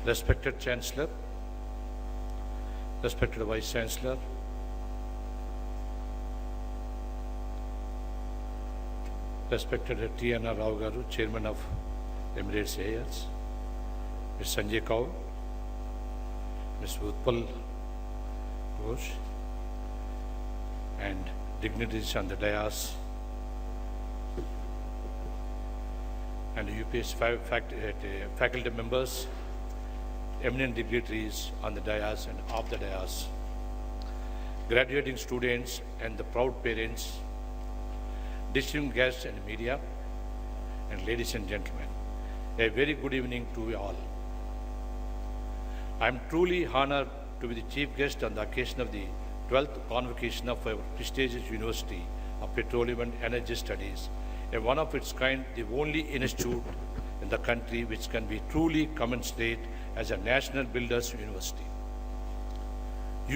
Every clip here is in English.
Respected Chancellor, respected Vice Chancellor, respected T.N.R. Rao Garu, Chairman of Emirates Airways, Ms. Sanjay Kaur, Ms. Utpal Ghosh, and dignitaries on the dais, and UPS faculty members, eminent dignitaries on the dais and off the dais, graduating students and the proud parents, distinguished guests and media, and ladies and gentlemen, a very good evening to you all. I am truly honored to be the chief guest on the occasion of the 12th convocation of our prestigious University of Petroleum and Energy Studies, a one of its kind, the only institute in the country which can be truly commensurate as a national builders university.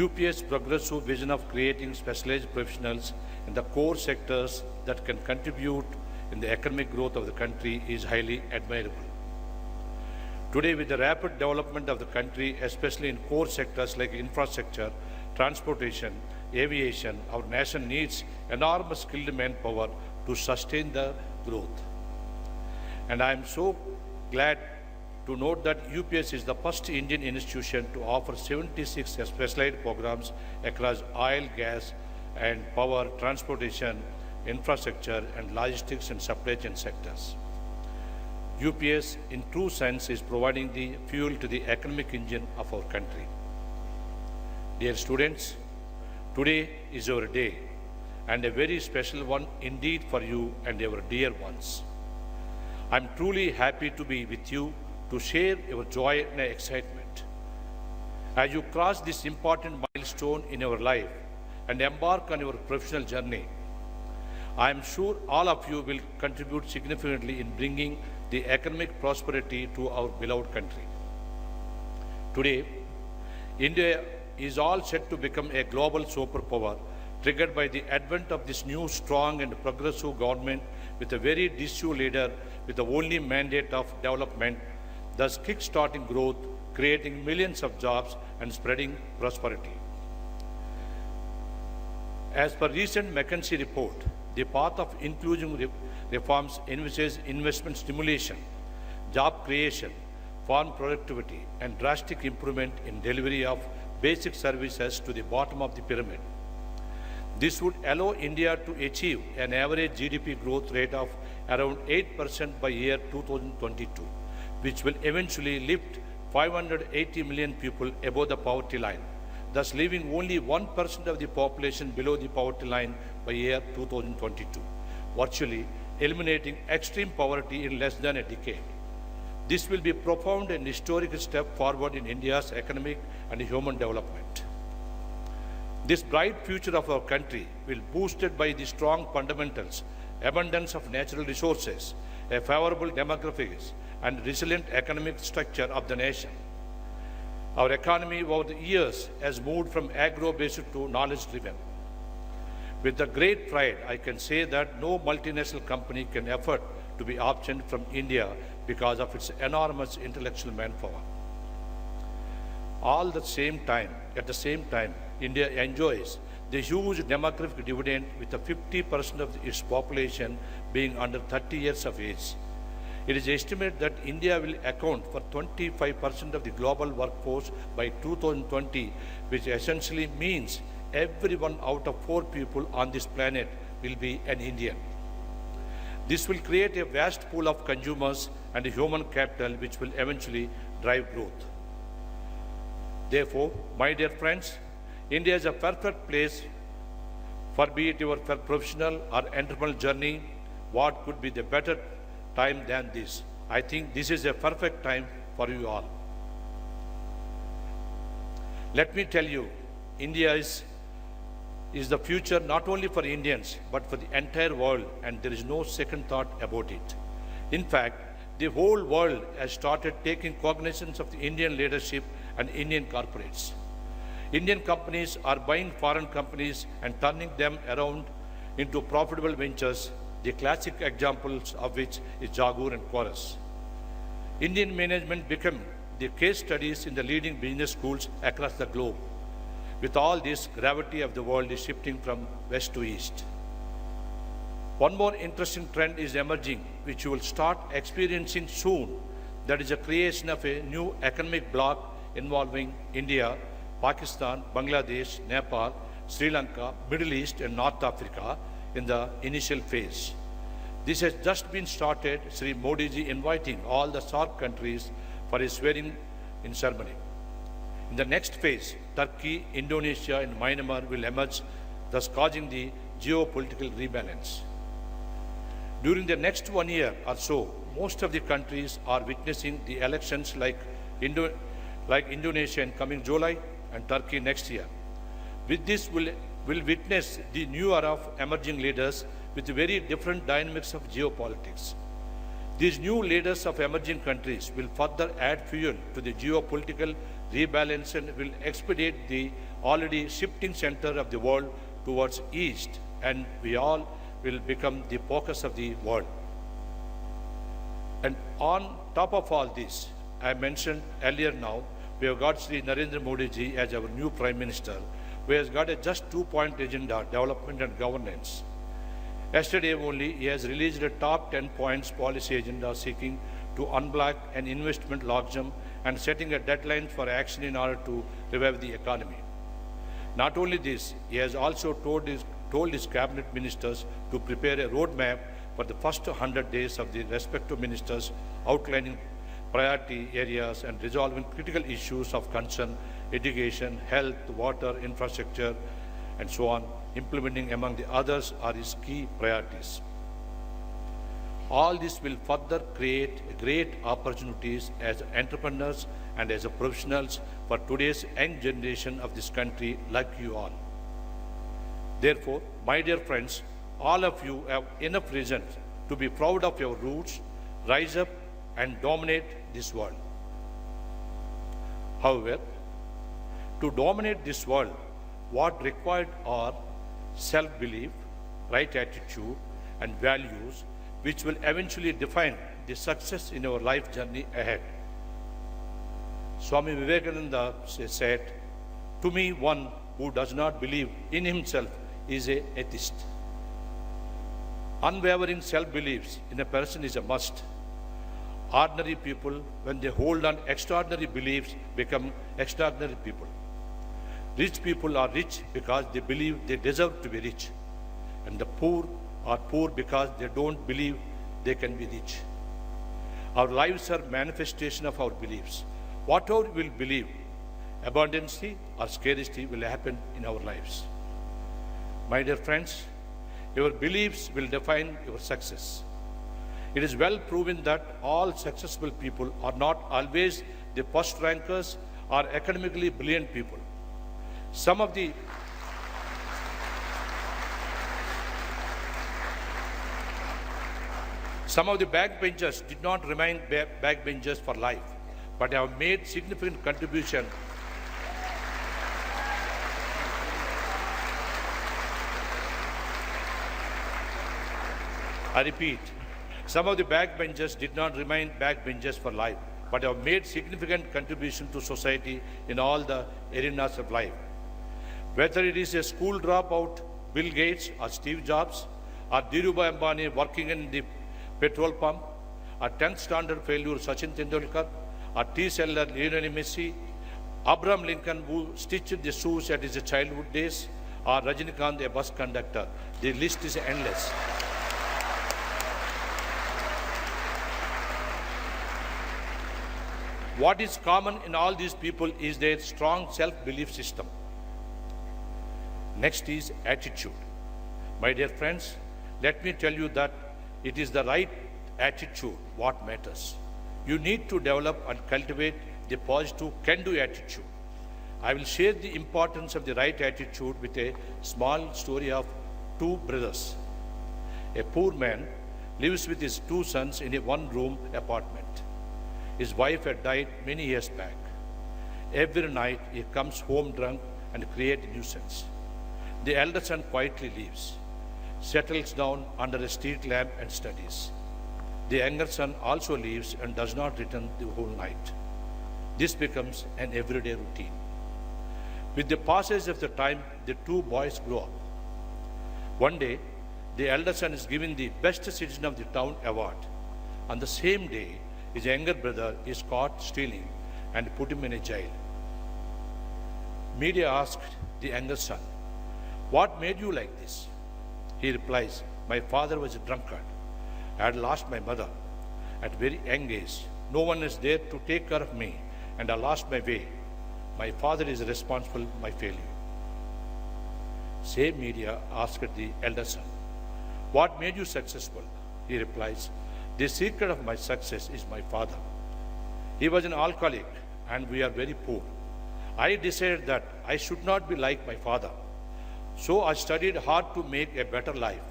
UP's progressive vision of creating specialized professionals in the core sectors that can contribute in the economic growth of the country is highly admirable. Today, with the rapid development of the country, especially in core sectors like infrastructure, transportation, aviation, our nation needs enormous skilled manpower to sustain the growth. And I am so glad to note that UPS is the first Indian institution to offer 76 specialized programs across oil, gas, and power, transportation, infrastructure, and logistics and supply chain sectors. UPS, in true sense, is providing the fuel to the economic engine of our country. Dear students, today is your day, and a very special one indeed for you and your dear ones. I'm truly happy to be with you to share your joy and excitement. As you cross this important milestone in your life and embark on your professional journey, I am sure all of you will contribute significantly in bringing the economic prosperity to our beloved country. Today, India is all set to become a global superpower, triggered by the advent of this new, strong and progressive government with a very decisive leader with the only mandate of development, thus kick-starting growth, creating millions of jobs and spreading prosperity. As per recent McKinsey report, the path of inclusive reforms envisages investment stimulation, job creation, farm productivity, and drastic improvement in delivery of basic services to the bottom of the pyramid. This would allow India to achieve an average GDP growth rate of around 8% by year 2022, which will eventually lift 580 million people above the poverty line, thus leaving only 1% of the population below the poverty line by year 2022, virtually eliminating extreme poverty in less than a decade. This will be a profound and historic step forward in India's economic and human development. This bright future of our country will be boosted by the strong fundamentals, abundance of natural resources, a favorable demographics, and resilient economic structure of the nation. Our economy over the years has moved from agro-based to knowledge-driven. With the great pride, I can say that no multinational company can afford to be absent from India because of its enormous intellectual manpower. At the same time, India enjoys the huge demographic dividend with the 50% of its population being under 30 years of age. It is estimated that India will account for 25% of the global workforce by 2020, which essentially means everyone out of 4 people on this planet will be an Indian. This will create a vast pool of consumers and human capital which will eventually drive growth. Therefore, my dear friends, India is a perfect place for be it your professional or entrepreneurial journey. What could be the better time than this? I think this is a perfect time for you all. Let me tell you, India is the future not only for Indians, but for the entire world, and there is no second thought about it. In fact, the whole world has started taking cognizance of the Indian leadership and Indian corporates. Indian companies are buying foreign companies and turning them around into profitable ventures, the classic examples of which is Jaguar and Chorus. Indian management became the case studies in the leading business schools across the globe. With all this, gravity of the world is shifting from west to east. One more interesting trend is emerging, which you will start experiencing soon. That is the creation of a new economic bloc involving India, Pakistan, Bangladesh, Nepal, Sri Lanka, Middle East, and North Africa in the initial phase. This has just been started, Sri Modi ji inviting all the SAARC countries for a swearing-in ceremony. In the next phase, Turkey, Indonesia, and Myanmar will emerge, thus causing the geopolitical rebalance. During the next 1 year or so, most of the countries are witnessing the elections like Indonesia in coming July and Turkey next year. With this, we'll witness the new era of emerging leaders with very different dynamics of geopolitics. These new leaders of emerging countries will further add fuel to the geopolitical rebalance and will expedite the already shifting center of the world towards east, and we all will become the focus of the world. And on top of all this, I mentioned earlier now, we have got Sri Narendra Modi ji as our new Prime Minister, who has got a just 2-point agenda, development and governance. Yesterday only, he has released a top 10 points policy agenda seeking to unblock an investment logjam and setting a deadline for action in order to revive the economy. Not only this, he has also told his cabinet ministers to prepare a roadmap for the first 100 days of the respective ministers, outlining priority areas and resolving critical issues of concern, education, health, water, infrastructure, and so on, implementing among the others are his key priorities. All this will further create great opportunities as entrepreneurs and as professionals for today's young generation of this country like you all. Therefore, my dear friends, all of you have enough reason to be proud of your roots, rise up and dominate this world. However, to dominate this world, what required are self-belief, right attitude, and values which will eventually define the success in our life journey ahead. Swami Vivekananda said, "To me, one who does not believe in himself is an atheist." Unwavering self-beliefs in a person is a must. Ordinary people, when they hold on extraordinary beliefs, become extraordinary people. Rich people are rich because they believe they deserve to be rich. And the poor are poor because they don't believe they can be rich. Our lives are manifestation of our beliefs. Whatever we will believe, abundancy or scarcity will happen in our lives. My dear friends, your beliefs will define your success. It is well proven that all successful people are not always the first rankers or academically brilliant people. Some of the backbenchers did not remain backbenchers for life, but have made significant contribution I repeat, some of the backbenchers did not remain backbenchers for life, but have made significant contribution to society in all the arenas of life. Whether it is a school dropout, Bill Gates or Steve Jobs, or Dhirubhai Ambani working in the petrol pump, or 10th standard failure Sachin Tendulkar, or tea seller Lionel Messi, Abraham Lincoln who stitched the shoes at his childhood days, or Rajinikanth, a bus conductor. The list is endless. What is common in all these people is their strong self-belief system. Next is attitude. My dear friends, let me tell you that it is the right attitude what matters. You need to develop and cultivate the positive can-do attitude. I will share the importance of the right attitude with a small story of two brothers. A poor man lives with his two sons in a one-room apartment. His wife had died many years back. Every night he comes home drunk and creates a nuisance. The elder son quietly leaves, settles down under a street lamp and studies. The younger son also leaves and does not return the whole night. this becomes an everyday routine. With the passage of the time, the two boys grow up. One day, the elder son is given the Best Citizen of the Town award. On the same day, his younger brother is caught stealing and put him in a jail. Media asked the younger son, "What made you like this?" He replies, "My father was a drunkard. I had lost my mother at very young age. No one is there to take care of me, and I lost my way. My father is responsible for my failure." Same media asked the elder son, "What made you successful?" He replies, "The secret of my success is my father. He was an alcoholic and we are very poor. I decided that I should not be like my father. So I studied hard to make a better life.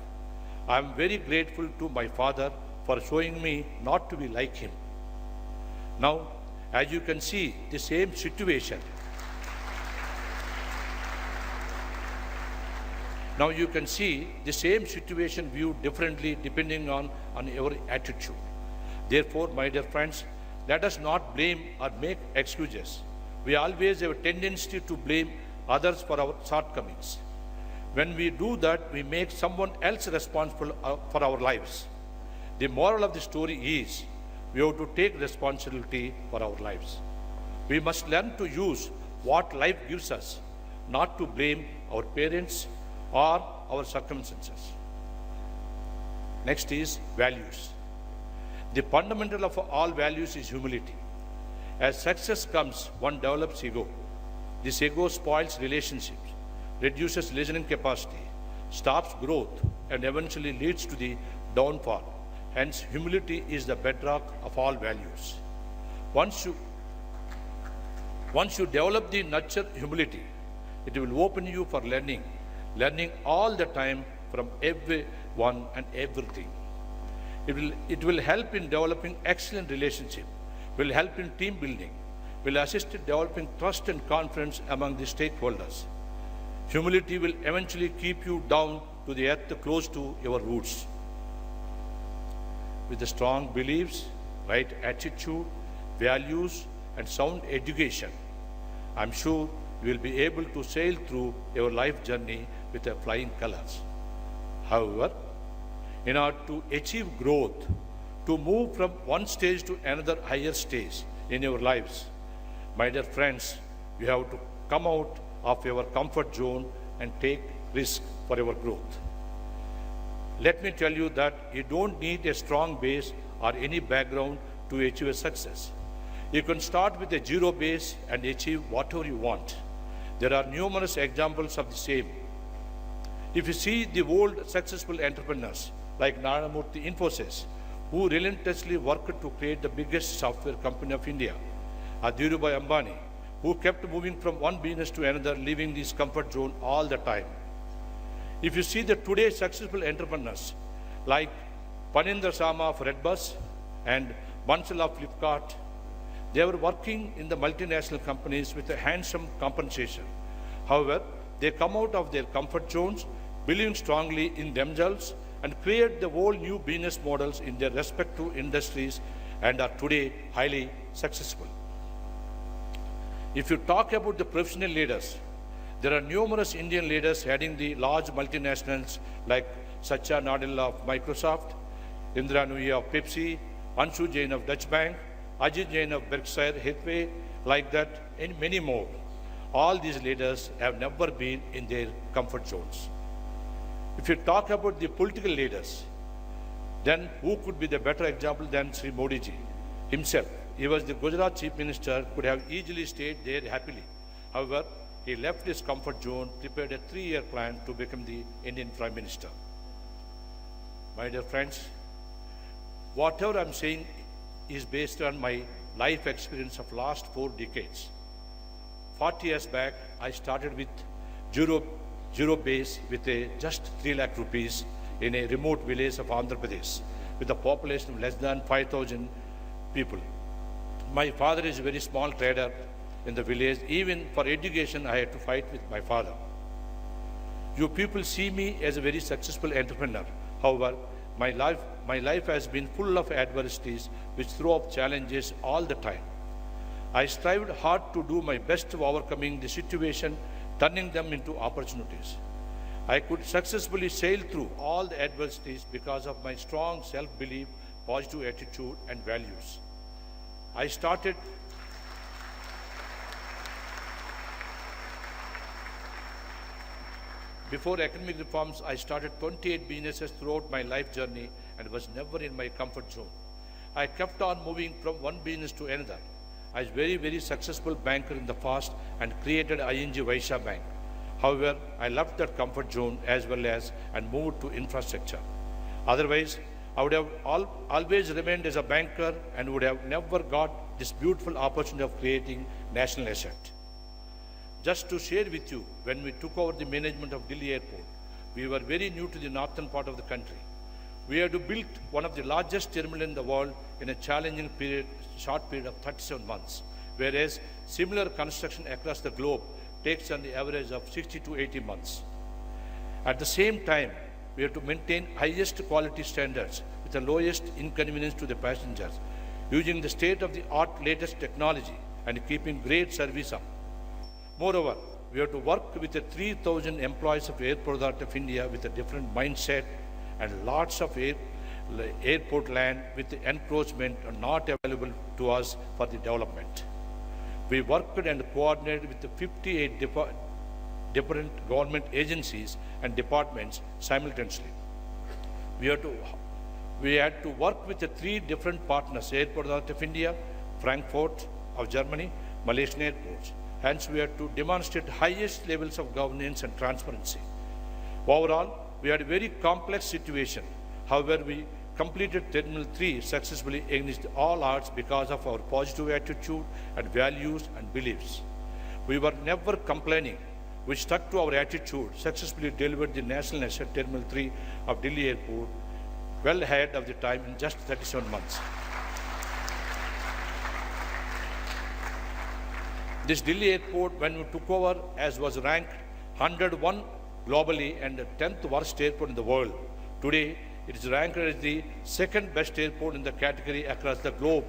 I am very grateful to my father for showing me not to be like him." Now, as you can see, the same situation. Now you can see the same situation viewed differently depending on your attitude. Therefore, my dear friends, let us not blame or make excuses. We always have a tendency to blame others for our shortcomings. When we do that, we make someone else responsible for our lives. The moral of the story is we have to take responsibility for our lives. We must learn to use what life gives us, not to blame our parents or our circumstances. Next is values. The fundamental of all values is humility. As success comes, one develops ego. This ego spoils relationships, reduces listening capacity, stops growth, and eventually leads to the downfall. Hence, humility is the bedrock of all values. Once you develop the nurture humility, it will open you for learning all the time from everyone and everything. It will help in developing excellent relationship, will help in team building, will assist in developing trust and confidence among the stakeholders. Humility will eventually keep you down to the earth close to your roots. With the strong beliefs, right attitude, values, and sound education, I'm sure you will be able to sail through your life journey with a flying colors. However, in order to achieve growth, to move from one stage to another higher stage in your lives, my dear friends, you have to come out of your comfort zone and take risk for your growth. Let me tell you that you don't need a strong base or any background to achieve a success. You can start with a zero base and achieve whatever you want. There are numerous examples of the same. If you see the old successful entrepreneurs like Narayana Murthy Infosys, who relentlessly worked to create the biggest software company of India, or Dhirubhai Ambani, who kept moving from one business to another, leaving his comfort zone all the time. If you see the today's successful entrepreneurs like Panindra Sama of Redbus and Bansal of Flipkart, they were working in the multinational companies with a handsome compensation. However, they come out of their comfort zones, believing strongly in themselves, and create the whole new business models in their respective industries and are today highly successful. If you talk about the professional leaders, there are numerous Indian leaders heading the large multinationals like Satya Nadella of Microsoft, Indra Nooyi of Pepsi, Anshu Jain of Dutch Bank, Ajit Jain of Berkshire Hathaway, like that, and many more. All these leaders have never been in their comfort zones. If you talk about the political leaders, then who could be the better example than Sri Modi ji himself? He was the Gujarat Chief Minister, could have easily stayed there happily. However, he left his comfort zone, prepared a 3-year plan to become the Indian Prime Minister. My dear friends, whatever I'm saying is based on my life experience of last 4 decades. 40 years back, I started with zero base with just 3 lakh rupees in a remote village of Andhra Pradesh with a population of less than 5,000 people. My father is a very small trader in the village. Even for education, I had to fight with my father. You people see me as a very successful entrepreneur. However, my life has been full of adversities which throw up challenges all the time. I strived hard to do my best of overcoming the situation, turning them into opportunities. I could successfully sail through all the adversities because of my strong self-belief, positive attitude and values. I started Before academic reforms, I started 28 businesses throughout my life journey and was never in my comfort zone. I kept on moving from one business to another. I was very successful banker in the past and created ING Vaishya Bank. However, I left that comfort zone as well as and moved to infrastructure. Otherwise, I would have always remained as a banker and would have never got this beautiful opportunity of creating national asset. Just to share with you, when we took over the management of Delhi Airport, we were very new to the northern part of the country. We had to build one of the largest terminals in the world in a challenging short period of 37 months, whereas similar construction across the globe takes on the average of 60 to 80 months. At the same time, we have to maintain highest quality standards with the lowest inconvenience to the passengers, using the state-of-the-art latest technology and keeping great service up. Moreover, we have to work with the 3,000 employees of Airport Authority of India with a different mindset and lots of airport land with the encroachment not available to us for the development. We worked and coordinated with the 58 different government agencies and departments simultaneously. We had to work with the 3 different partners, Airport Authority of India, Frankfurt of Germany, Malaysian airports. Hence, we had to demonstrate highest levels of governance and transparency. Overall, we had a very complex situation. However, we completed Terminal 3 successfully against all odds because of our positive attitude and values and beliefs. We were never complaining. We stuck to our attitude, successfully delivered the national asset Terminal 3 of Delhi Airport well ahead of the time in just 37 months. This Delhi Airport, when we took over, as was ranked 101 globally and the 10th worst airport in the world. Today, it is ranked as the 2nd best airport in the category across the globe.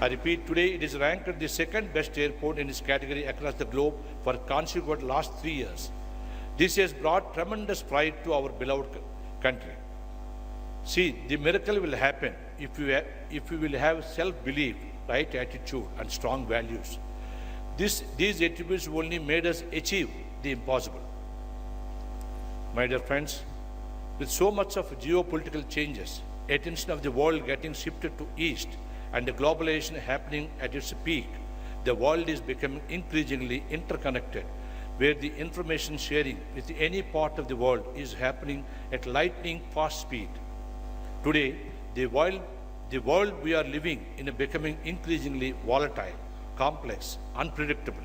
I repeat, today it is ranked as the 2nd best airport in its category across the globe for consecutive last 3 years. This has brought tremendous pride to our beloved country. See, the miracle will happen if we will have self-belief, right attitude and strong values. These attributes only made us achieve the impossible. My dear friends, with so much of geopolitical changes, attention of the world getting shifted to east and the globalization happening at its peak, the world is becoming increasingly interconnected, where the information sharing with any part of the world is happening at lightning fast speed. Today, the world we are living in is becoming increasingly volatile, complex, unpredictable.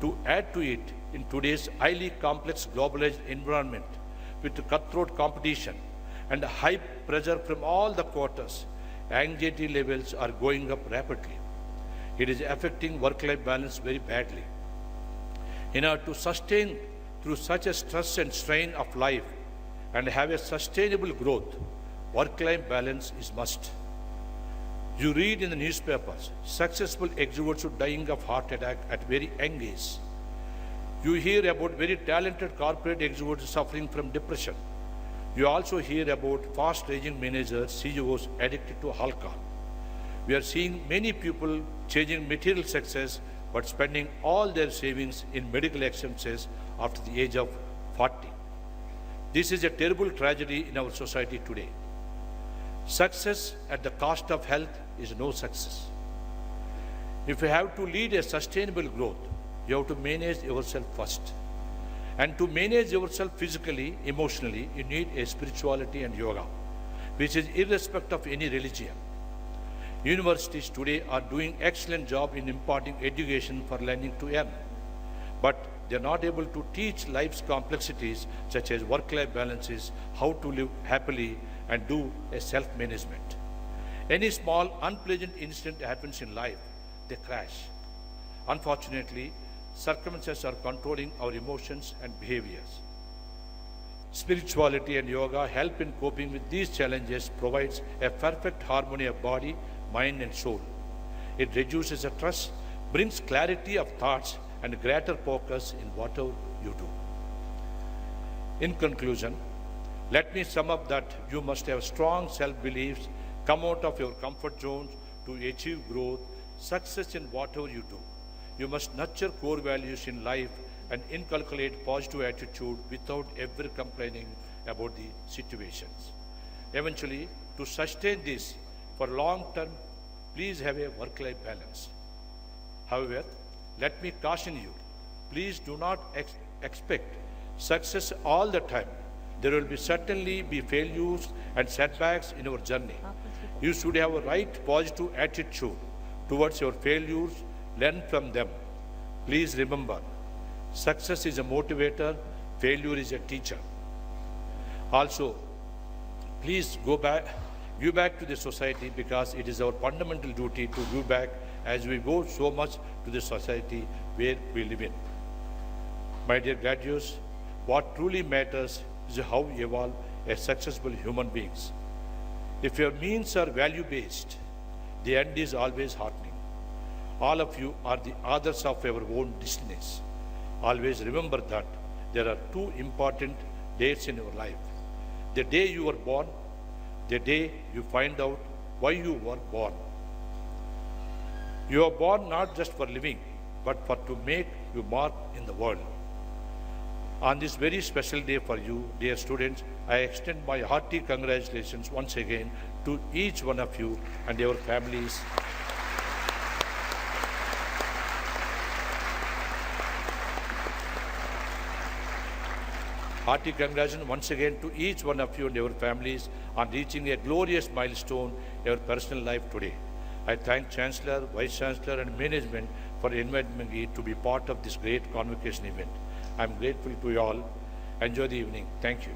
To add to it, in today's highly complex globalized environment with cutthroat competition and high pressure from all the quarters, anxiety levels are going up rapidly. It is affecting work-life balance very badly. In order to sustain through such a stress and strain of life and have a sustainable growth, work-life balance is must. You read in the newspapers, successful executives dying of heart attack at very young age. You hear about very talented corporate executives suffering from depression. You also hear about fast-raging managers, CEOs addicted to alcohol. We are seeing many people chasing material success but spending all their savings in medical expenses after the age of 40. This is a terrible tragedy in our society today. Success at the cost of health is no success. If you have to lead a sustainable growth, you have to manage yourself first. And to manage yourself physically, emotionally, you need a spirituality and yoga, which is irrespective of any religion. Universities today are doing excellent job in imparting education for learning to earn. But they are not able to teach life's complexities such as work-life balances, how to live happily and do a self-management. Any small unpleasant incident happens in life, they crash. Unfortunately, circumstances are controlling our emotions and behaviors. Spirituality and yoga help in coping with these challenges, provides a perfect harmony of body, mind and soul. It reduces the stress, brings clarity of thoughts and greater focus in whatever you do. In conclusion, let me sum up that you must have strong self-beliefs, come out of your comfort zones to achieve growth, success in whatever you do. You must nurture core values in life and inculcate positive attitude without ever complaining about the situations. Eventually, to sustain this for long term, please have a work-life balance. However, let me caution you, please do not expect success all the time. There will certainly be failures and setbacks in your journey. You should have a right positive attitude towards your failures, learn from them. Please remember, success is a motivator, failure is a teacher. Also, please give back to the society because it is our fundamental duty to give back as we go so much to the society where we live in. My dear graduates, what truly matters is how we evolve as successful human beings. If your means are value-based, the end is always heartening. All of you are the authors of your own destinies. Always remember that there are two important dates in your life. The day you were born, the day you find out why you were born. You are born not just for living, but for to make your mark in the world. On this very special day for you, dear students, I extend my hearty congratulations once again to each one of you and your families. Hearty congratulations once again to each one of you and your families on reaching a glorious milestone in your personal life today. I thank Chancellor, Vice Chancellor and management for inviting me to be part of this great convocation event. I am grateful to you all. Enjoy the evening. Thank you.